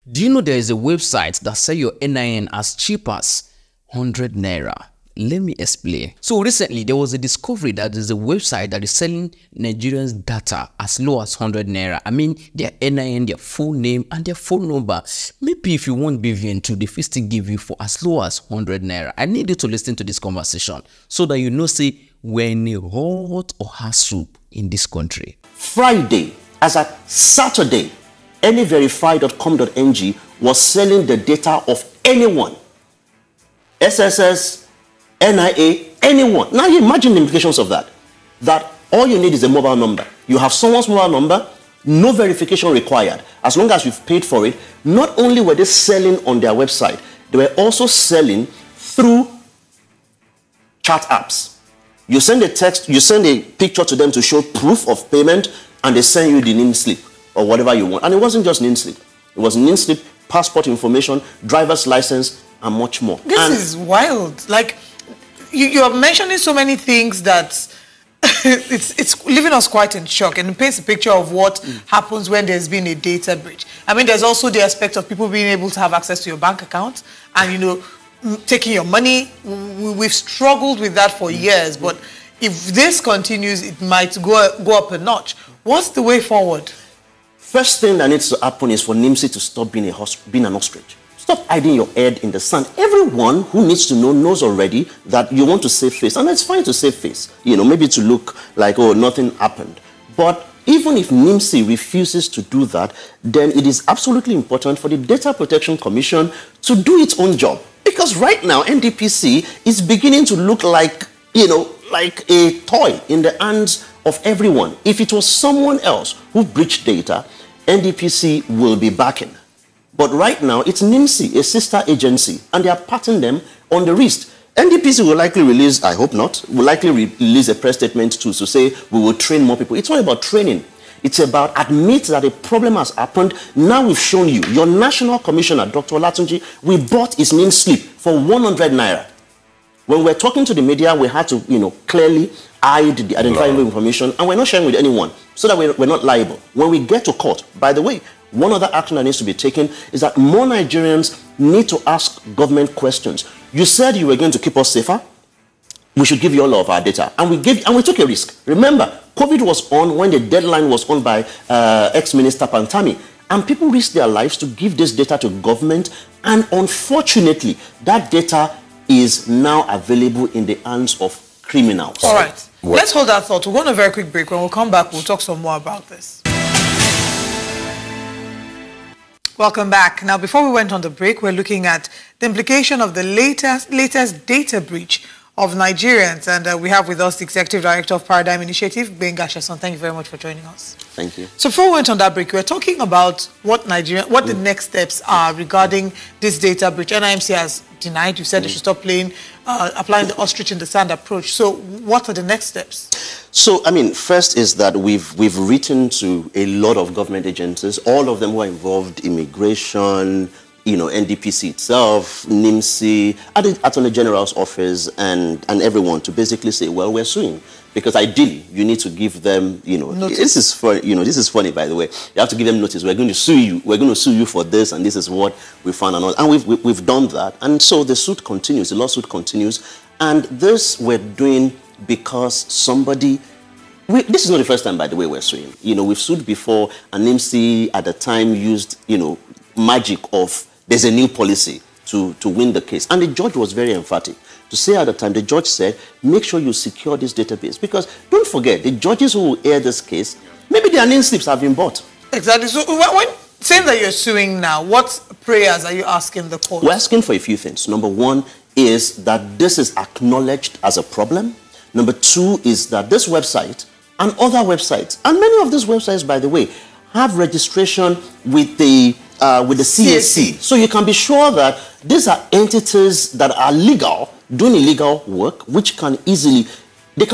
Do you know there is a website that sells your NIN as cheap as 100 naira? Let me explain. So recently there was a discovery that there's a website that is selling Nigerians data as low as 100 naira. I mean their NIN, their full name and their phone number. Maybe if you want BVN2, they first give you for as low as 100 naira. I need you to listen to this conversation so that you know say we're in a hot or hot soup in this country. Friday, as at Saturday, anyverify.com.ng was selling the data of anyone. SSS, NIA, anyone. Now you imagine the implications of that. That all you need is a mobile number. You have someone's mobile number, no verification required. As long as you've paid for it, not only were they selling on their website, they were also selling through chat apps. You send a text, you send a picture to them to show proof of payment, and they send you the NIN slip or whatever you want. And it wasn't just NIN slip. It was NIN slip, passport information, driver's license, and much more. This is wild. Like, you are mentioning so many things that it's leaving us quite in shock, and it paints a picture of what happens when there's been a data breach. I mean, there's also the aspect of people being able to have access to your bank account and, you know, taking your money. We've struggled with that for years, but if this continues, it might go up a notch. What's the way forward? First thing that needs to happen is for NIMC to stop being an ostrich. Stop hiding your head in the sand. Everyone who needs to know knows already that you want to save face. And it's fine to save face. You know, maybe to look like, oh, nothing happened. But even if NIMC refuses to do that, then it is absolutely important for the Data Protection Commission to do its own job. Because right now, NDPC is beginning to look like, you know, like a toy in the hands of everyone. If it was someone else who breached data, NDPC will be backing. But right now, it's NIMC, a sister agency, and they are patting them on the wrist. NDPC will likely release, I hope not, will likely release a press statement to say we will train more people. It's not about training. It's about admit that a problem has happened. Now we've shown you. Your National Commissioner, Dr. Olatunji, we bought his NIN slip for 100 naira. When we're talking to the media, we had to, you know, clearly hide the identifiable information, and we're not sharing with anyone so that we're not liable. When we get to court, by the way, one other action that needs to be taken is that more Nigerians need to ask government questions. You said you were going to keep us safer. We should give you all of our data. And we took a risk. Remember, COVID was on when the deadline was on by ex-minister Pantami. And people risked their lives to give this data to government. And unfortunately, that data is now available in the hands of criminals. All right. Let's hold that thought. We'll go on a very quick break. When we come back, we'll talk some more about this. Welcome back. Now, before we went on the break, we're looking at the implication of the latest data breach of Nigerians. And we have with us the Executive Director of Paradigm Initiative, Gbenga Sesan. Thank you very much for joining us. Thank you. So before we went on that break, we were talking about what the next steps are regarding this data breach. NIMC has denied. You said they should stop applying the ostrich in the sand approach. So what are the next steps? So, I mean, first is that we've written to a lot of government agencies, all of them who are involved, immigration, you know, NDPC itself, NIMC, at the Attorney General's office, and everyone to basically say, well, we're suing. Because ideally, you need to give them, you know, notice. This is funny, by the way. You have to give them notice. We're going to sue you. We're going to sue you for this, and this is what we found. And we've done that. And so the suit continues. The lawsuit continues. And this we're doing because somebody... this is not the first time, by the way, we're suing. You know, we've sued before, and NIMC at the time used, you know, magic of there's a new policy to win the case. And the judge was very emphatic. To say at the time, the judge said, make sure you secure this database. Because don't forget, the judges who will hear this case, maybe their NIN slips have been bought. Exactly. So when saying that you're suing now, what prayers are you asking the court? We're asking for a few things. Number one is that this is acknowledged as a problem. Number two is that this website and other websites, and many of these websites, by the way, have registration with the CAC. So you can be sure that these are entities that are legal, doing illegal work, which can easily be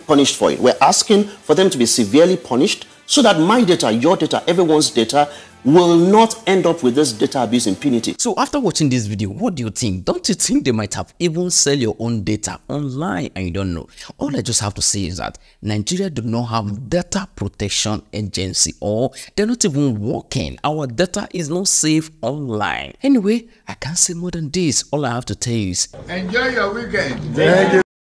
punished for it. We're asking for them to be severely punished so that my data, your data, everyone's data will not end up with this data abuse impunity. So after watching this video, what do you think? Don't you think they might have even sell your own data online and you don't know? All I just have to say is that Nigeria do not have data protection agency, or they're not even working. Our data is not safe online. Anyway, I can't say more than this. All I have to tell you is enjoy your weekend. Thank you.